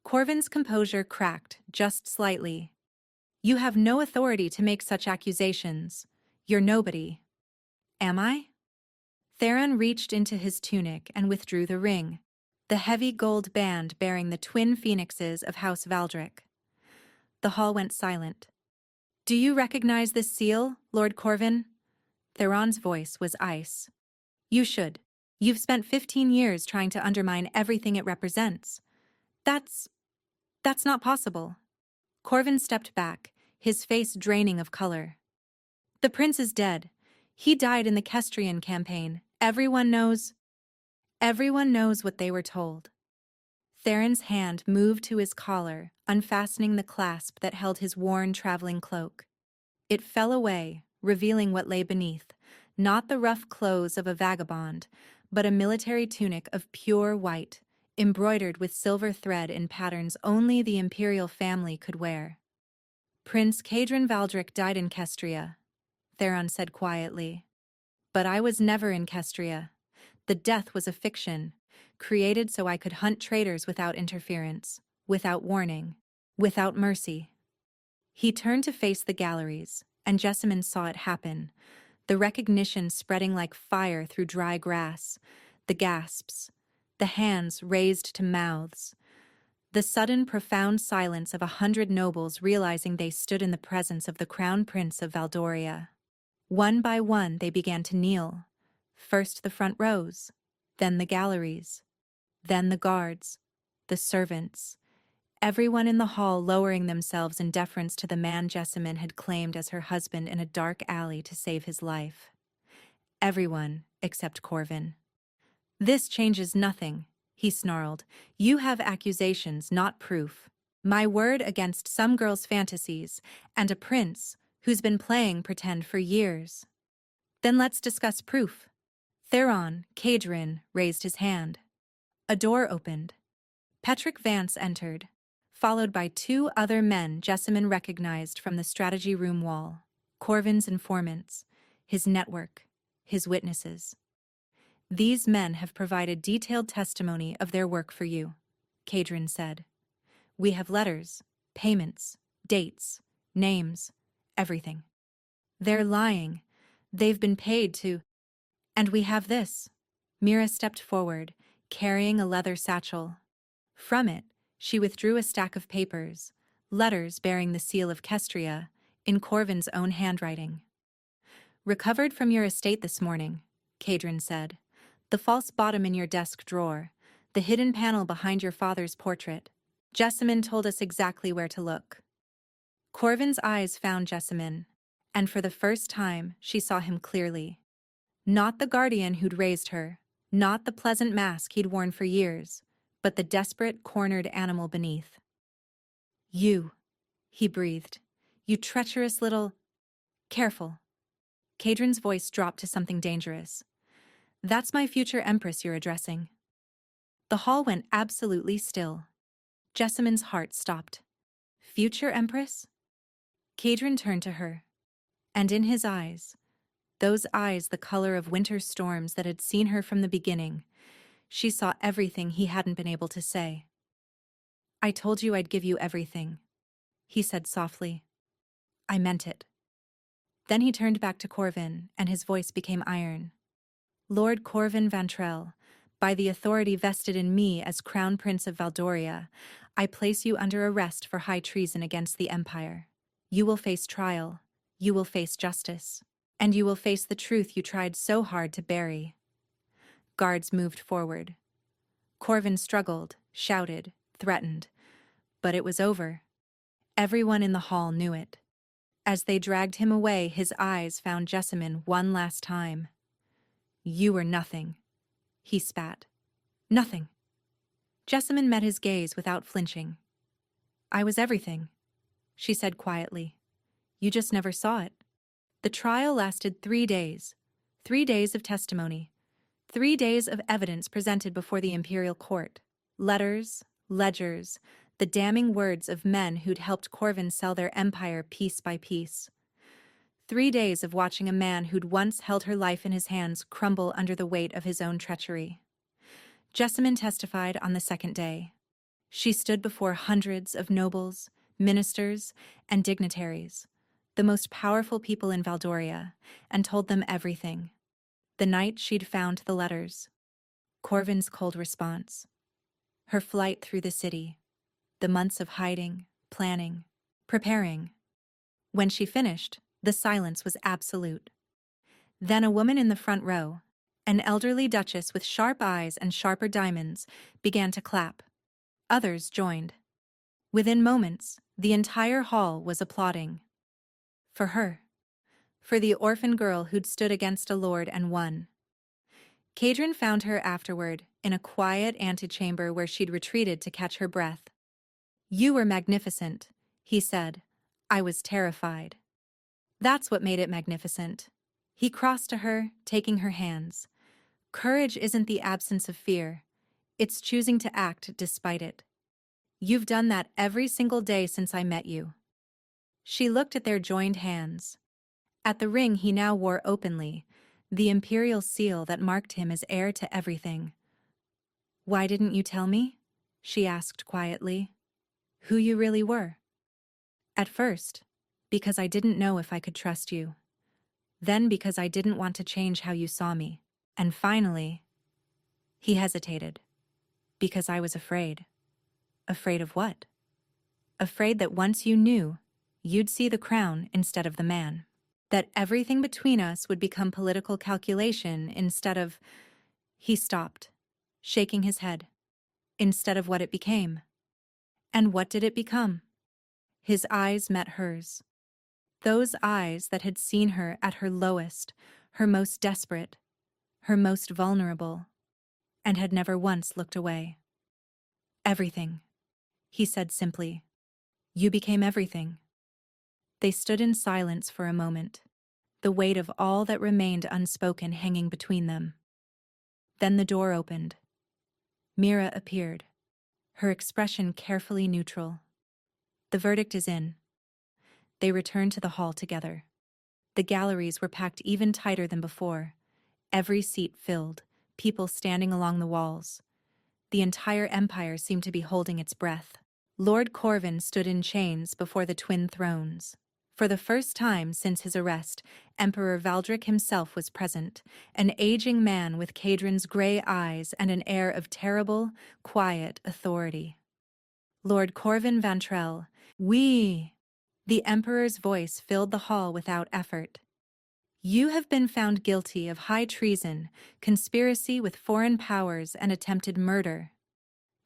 Corvin's composure cracked, just slightly. "You have no authority to make such accusations. You're nobody." "Am I?" Theron reached into his tunic and withdrew the ring, the heavy gold band bearing the twin phoenixes of House Valdric. The hall went silent. "Do you recognize this seal, Lord Corvin?" Theron's voice was ice. "You should. You've spent 15 years trying to undermine everything it represents. That's not possible." Corvin stepped back, his face draining of color. The prince is dead. He died in the Kestrian campaign. Everyone knows. Everyone knows what they were told. Theron's hand moved to his collar, unfastening the clasp that held his worn traveling cloak. It fell away, revealing what lay beneath, not the rough clothes of a vagabond, but a military tunic of pure white, embroidered with silver thread in patterns only the imperial family could wear. Prince Cadron Valdric died in Kestria, Theron said quietly. But I was never in Kestria. The death was a fiction, created so I could hunt traitors without interference, without warning, without mercy. He turned to face the galleries, and Jessamine saw it happen, the recognition spreading like fire through dry grass, the gasps, the hands raised to mouths, the sudden profound silence of 100 nobles realizing they stood in the presence of the crown prince of Valdoria. One by one they began to kneel, first the front rows, then the galleries, then the guards, the servants, everyone in the hall lowering themselves in deference to the man Jessamine had claimed as her husband in a dark alley to save his life. Everyone except Corvin. "This changes nothing," he snarled. "You have accusations, not proof. My word against some girl's fantasies, and a prince who's been playing pretend for years." "Then let's discuss proof." Theron, Cadron, raised his hand. A door opened. Petrick Vance entered, followed by 2 other men Jessamine recognized from the strategy room wall, Corvin's informants, his network, his witnesses. "These men have provided detailed testimony of their work for you," Cadron said. "We have letters, payments, dates, names, everything." "They're lying. They've been paid to—" "And we have this." Mira stepped forward, carrying a leather satchel. From it, she withdrew a stack of papers, letters bearing the seal of Kestria, in Corvin's own handwriting. "Recovered from your estate this morning," Cadron said. "The false bottom in your desk drawer, the hidden panel behind your father's portrait. Jessamine told us exactly where to look." Corvin's eyes found Jessamine, and for the first time she saw him clearly. Not the guardian who'd raised her, not the pleasant mask he'd worn for years, but the desperate, cornered animal beneath. "You," he breathed. "You treacherous little—" "Careful." Cadron's voice dropped to something dangerous. "That's my future empress you're addressing." The hall went absolutely still. Jessamine's heart stopped. "Future empress?" Cadron turned to her, and in his eyes, those eyes the color of winter storms that had seen her from the beginning, she saw everything he hadn't been able to say. "I told you I'd give you everything," he said softly. "I meant it." Then he turned back to Corvin, and his voice became iron. "Lord Corvin Vantrell, by the authority vested in me as Crown Prince of Valdoria, I place you under arrest for high treason against the Empire. You will face trial, you will face justice, and you will face the truth you tried so hard to bury." Guards moved forward. Corvin struggled, shouted, threatened, but it was over. Everyone in the hall knew it. As they dragged him away, his eyes found Jessamine one last time. "You were nothing," he spat. "Nothing." Jessamine met his gaze without flinching. "I was everything," she said quietly. "You just never saw it." The trial lasted 3 days. 3 days of testimony. 3 days of evidence presented before the imperial court. Letters, ledgers, the damning words of men who'd helped Corvin sell their empire piece by piece. 3 days of watching a man who'd once held her life in his hands crumble under the weight of his own treachery. Jessamine testified on the 2nd day. She stood before hundreds of nobles, ministers, and dignitaries, the most powerful people in Valdoria, and told them everything. The night she'd found the letters, Corvin's cold response, her flight through the city, the months of hiding, planning, preparing. When she finished, the silence was absolute. Then a woman in the front row, an elderly duchess with sharp eyes and sharper diamonds, began to clap. Others joined. Within moments, the entire hall was applauding. For her. for the orphan girl who'd stood against a lord and won. Kadrin found her afterward, in a quiet antechamber where she'd retreated to catch her breath. "You were magnificent," he said. "I was terrified." That's what made it magnificent. He crossed to her, taking her hands. Courage isn't the absence of fear. It's choosing to act despite it. You've done that every single day since I met you. She looked at their joined hands. At the ring he now wore openly, the imperial seal that marked him as heir to everything. "Why didn't you tell me?" she asked quietly. "Who you really were?" "At first, because I didn't know if I could trust you. Then because I didn't want to change how you saw me. And finally," he hesitated, "because I was afraid." "Afraid of what?" "Afraid that once you knew, you'd see the crown instead of the man. That everything between us would become political calculation instead of—" He stopped, shaking his head. "Instead of what it became." "And what did it become?" His eyes met hers. Those eyes that had seen her at her lowest, her most desperate, her most vulnerable, and had never once looked away. "Everything," he said simply. "You became everything." They stood in silence for a moment, the weight of all that remained unspoken hanging between them. Then the door opened. Mira appeared, her expression carefully neutral. "The verdict is in." They returned to the hall together. The galleries were packed even tighter than before, every seat filled, people standing along the walls. The entire empire seemed to be holding its breath. Lord Corvin stood in chains before the twin thrones. For the first time since his arrest, Emperor Valdric himself was present, an aging man with Kadrin's gray eyes and an air of terrible, quiet authority. "Lord Corvin Vantrell, we—" The Emperor's voice filled the hall without effort. "You have been found guilty of high treason, conspiracy with foreign powers, and attempted murder.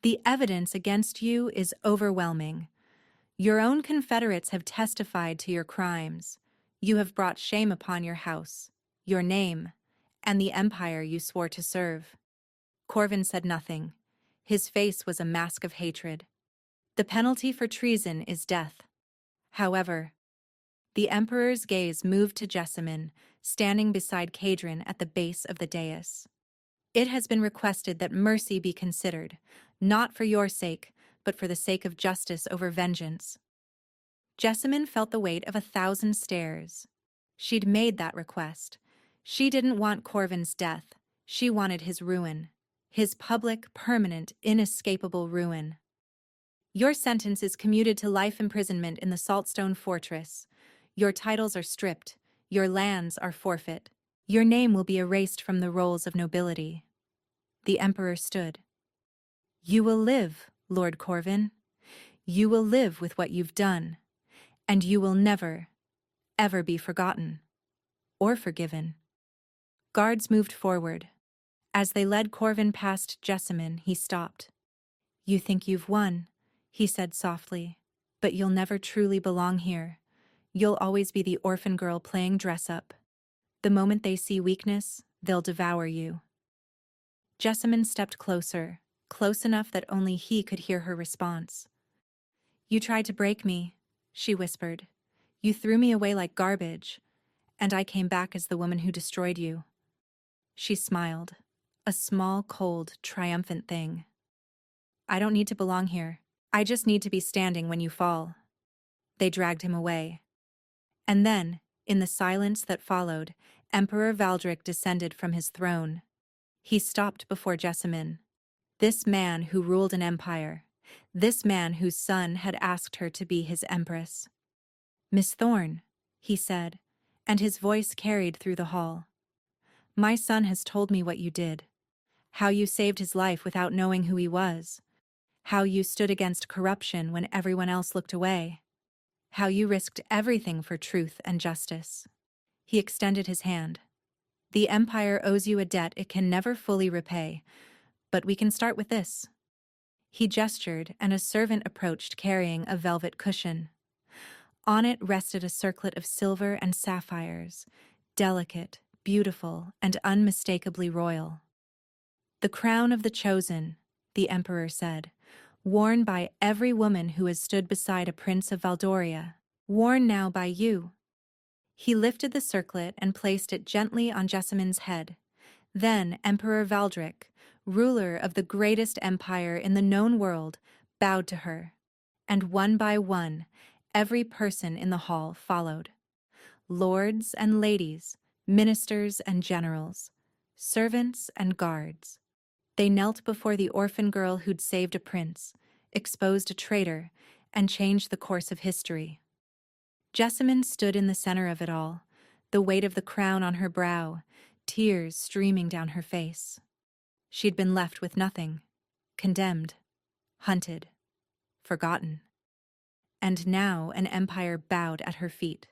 The evidence against you is overwhelming. Your own confederates have testified to your crimes. You have brought shame upon your house, your name, and the empire you swore to serve." Corvin said nothing. His face was a mask of hatred. "The penalty for treason is death. However," the Emperor's gaze moved to Jessamine, standing beside Kadrin at the base of the dais. "It has been requested that mercy be considered, not for your sake, but for the sake of justice over vengeance." Jessamine felt the weight of 1,000 stares. She'd made that request. She didn't want Corvin's death. She wanted his ruin. His public, permanent, inescapable ruin. "Your sentence is commuted to life imprisonment in the Saltstone Fortress. Your titles are stripped. Your lands are forfeit. Your name will be erased from the rolls of nobility." The Emperor stood. "You will live, Lord Corvin. You will live with what you've done. And you will never, ever be forgotten. Or forgiven." Guards moved forward. As they led Corvin past Jessamine, he stopped. "You think you've won," he said softly, "but you'll never truly belong here. You'll always be the orphan girl playing dress-up. The moment they see weakness, they'll devour you." Jessamine stepped closer, close enough that only he could hear her response. "You tried to break me," she whispered. "You threw me away like garbage, and I came back as the woman who destroyed you." She smiled, a small, cold, triumphant thing. "I don't need to belong here. I just need to be standing when you fall." They dragged him away. And then, in the silence that followed, Emperor Valdric descended from his throne. He stopped before Jessamine. This man who ruled an empire. This man whose son had asked her to be his empress. "Miss Thorne," he said, and his voice carried through the hall. "My son has told me what you did. How you saved his life without knowing who he was. How you stood against corruption when everyone else looked away. How you risked everything for truth and justice." He extended his hand. "The Empire owes you a debt it can never fully repay, but we can start with this." He gestured, and a servant approached carrying a velvet cushion. On it rested a circlet of silver and sapphires, delicate, beautiful, and unmistakably royal. "The crown of the chosen," the emperor said, "worn by every woman who has stood beside a prince of Valdoria, worn now by you." He lifted the circlet and placed it gently on Jessamyn's head. Then Emperor Valdric, ruler of the greatest empire in the known world, bowed to her. And one by one, every person in the hall followed. Lords and ladies, ministers and generals, servants and guards. They knelt before the orphan girl who'd saved a prince, exposed a traitor, and changed the course of history. Jessamyn stood in the center of it all, the weight of the crown on her brow, tears streaming down her face. She'd been left with nothing, condemned, hunted, forgotten. And now an empire bowed at her feet.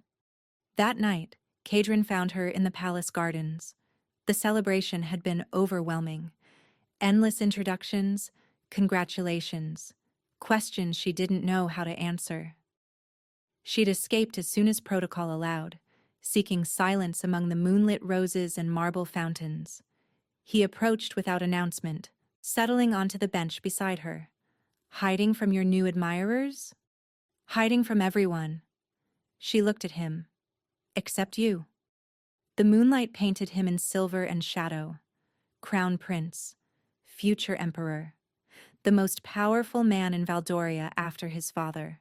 That night, Kadrin found her in the palace gardens. The celebration had been overwhelming. Endless introductions, congratulations, questions she didn't know how to answer. She'd escaped as soon as protocol allowed, seeking silence among the moonlit roses and marble fountains. He approached without announcement, settling onto the bench beside her. "Hiding from your new admirers?" "Hiding from everyone." She looked at him. "Except you." The moonlight painted him in silver and shadow. Crown Prince, future Emperor, the most powerful man in Valdoria after his father.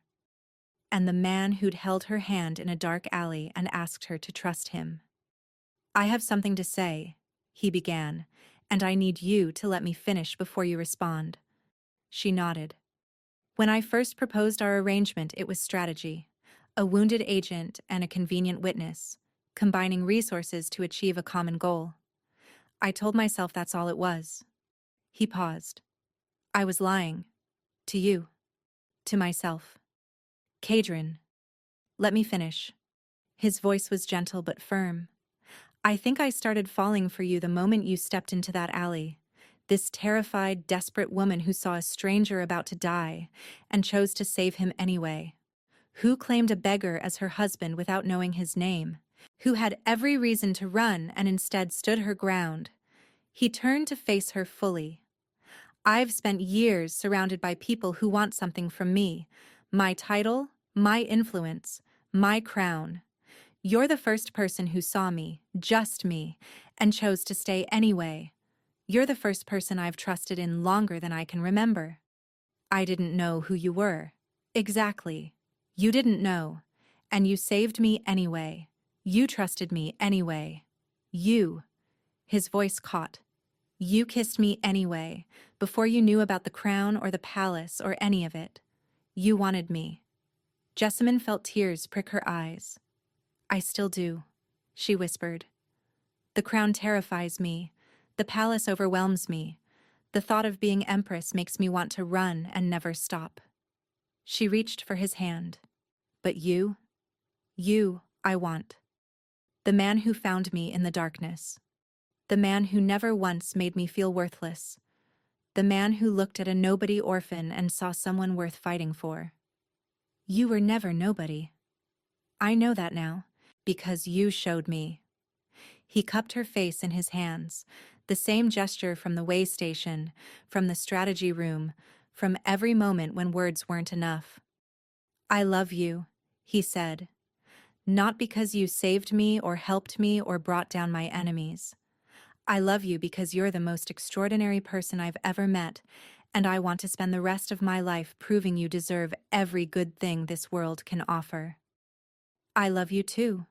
And the man who'd held her hand in a dark alley and asked her to trust him. "I have something to say," he began, "and I need you to let me finish before you respond." She nodded. "When I first proposed our arrangement, it was strategy. A wounded agent and a convenient witness, combining resources to achieve a common goal. I told myself that's all it was." He paused. "I was lying. To you. To myself." "Kadrin, let me finish." His voice was gentle but firm. "I think I started falling for you the moment you stepped into that alley. This terrified, desperate woman who saw a stranger about to die and chose to save him anyway. Who claimed a beggar as her husband without knowing his name. Who had every reason to run and instead stood her ground." He turned to face her fully. "I've spent years surrounded by people who want something from me. My title, my influence, my crown. You're the first person who saw me, just me, and chose to stay anyway. You're the first person I've trusted in longer than I can remember. I didn't know who you were." "Exactly. You didn't know. And you saved me anyway. You trusted me anyway. You." His voice caught. "You kissed me anyway, before you knew about the crown or the palace or any of it. You wanted me." Jessamyn felt tears prick her eyes. "I still do," she whispered. "The crown terrifies me. The palace overwhelms me. The thought of being empress makes me want to run and never stop." She reached for his hand. "But you I want. The man who found me in the darkness. The man who never once made me feel worthless. The man who looked at a nobody orphan and saw someone worth fighting for. You were never nobody. I know that now, because you showed me." He cupped her face in his hands, the same gesture from the way station, from the strategy room, from every moment when words weren't enough. "I love you," he said. "Not because you saved me or helped me or brought down my enemies. I love you because you're the most extraordinary person I've ever met, and I want to spend the rest of my life proving you deserve every good thing this world can offer." "I love you too."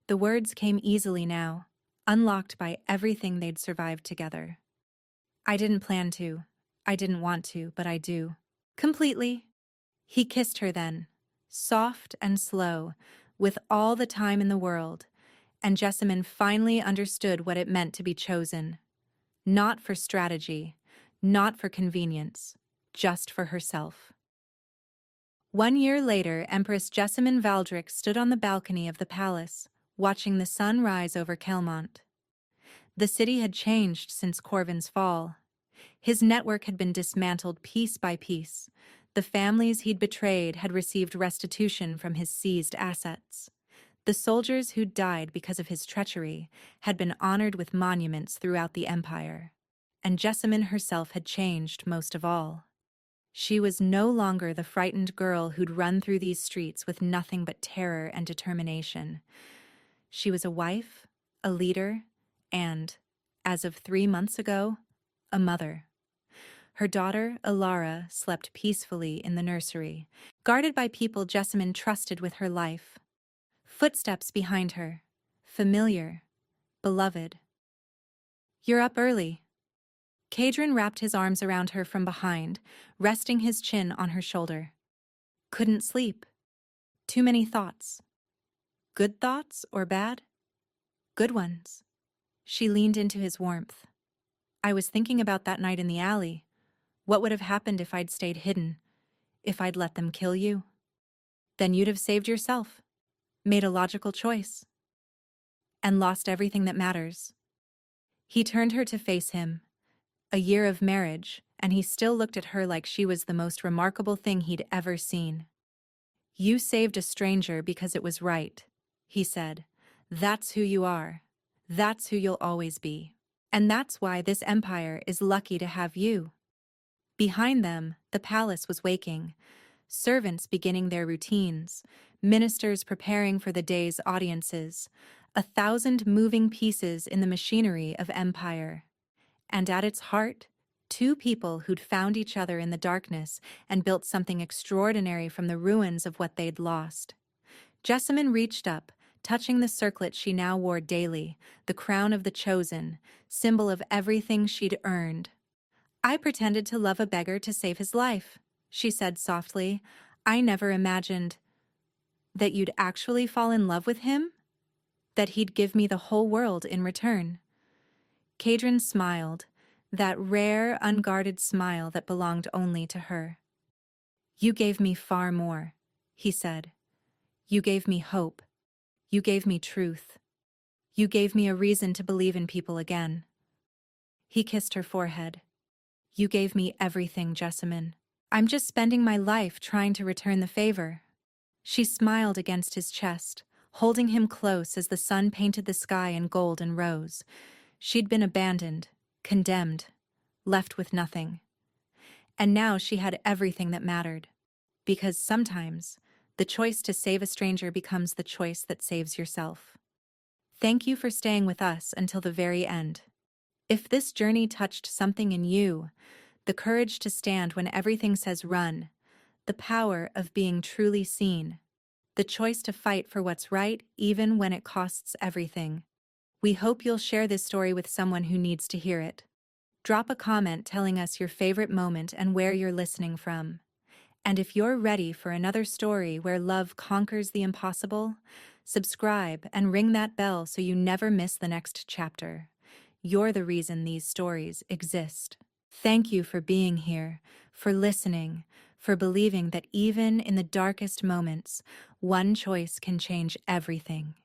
The words came easily now, unlocked by everything they'd survived together. "I didn't plan to. I didn't want to, but I do. Completely." He kissed her then, soft and slow, with all the time in the world, and Jessamyn finally understood what it meant to be chosen. Not for strategy, not for convenience, just for herself. 1 year later, Empress Jessamyn Valdric stood on the balcony of the palace, watching the sun rise over Kelmont. The city had changed since Corvin's fall. His network had been dismantled piece by piece. The families he'd betrayed had received restitution from his seized assets. The soldiers who'd died because of his treachery had been honored with monuments throughout the empire. And Jessamine herself had changed most of all. She was no longer the frightened girl who'd run through these streets with nothing but terror and determination. She was a wife, a leader, and, as of 3 months ago, a mother. Her daughter, Alara, slept peacefully in the nursery, guarded by people Jessamine trusted with her life. Footsteps behind her, familiar, beloved. "You're up early." Cadron wrapped his arms around her from behind, resting his chin on her shoulder. "Couldn't sleep. Too many thoughts." "Good thoughts or bad?" "Good ones." She leaned into his warmth. "I was thinking about that night in the alley. What would have happened if I'd stayed hidden? If I'd let them kill you? Then you'd have saved yourself, made a logical choice, and lost everything that matters." He turned her to face him. A year of marriage, and he still looked at her like she was the most remarkable thing he'd ever seen. "You saved a stranger because it was right," he said. "That's who you are. That's who you'll always be. And that's why this empire is lucky to have you." Behind them, the palace was waking. Servants beginning their routines, ministers preparing for the day's audiences, 1,000 moving pieces in the machinery of empire. And at its heart, 2 people who'd found each other in the darkness and built something extraordinary from the ruins of what they'd lost. Jessamine reached up, touching the circlet she now wore daily, the crown of the chosen, symbol of everything she'd earned. "I pretended to love a beggar to save his life," she said softly. "I never imagined that you'd actually fall in love with him? That he'd give me the whole world in return." Cadron smiled, that rare, unguarded smile that belonged only to her. "You gave me far more," he said. "You gave me hope. You gave me truth. You gave me a reason to believe in people again." He kissed her forehead. "You gave me everything, Jessamine. I'm just spending my life trying to return the favor." She smiled against his chest, holding him close as the sun painted the sky in gold and rose. She'd been abandoned, condemned, left with nothing. And now she had everything that mattered. Because sometimes, the choice to save a stranger becomes the choice that saves yourself. Thank you for staying with us until the very end. If this journey touched something in you, the courage to stand when everything says run, the power of being truly seen, the choice to fight for what's right even when it costs everything, we hope you'll share this story with someone who needs to hear it. Drop a comment telling us your favorite moment and where you're listening from. And if you're ready for another story where love conquers the impossible, subscribe and ring that bell so you never miss the next chapter. You're the reason these stories exist. Thank you for being here, for listening, for believing that even in the darkest moments, one choice can change everything.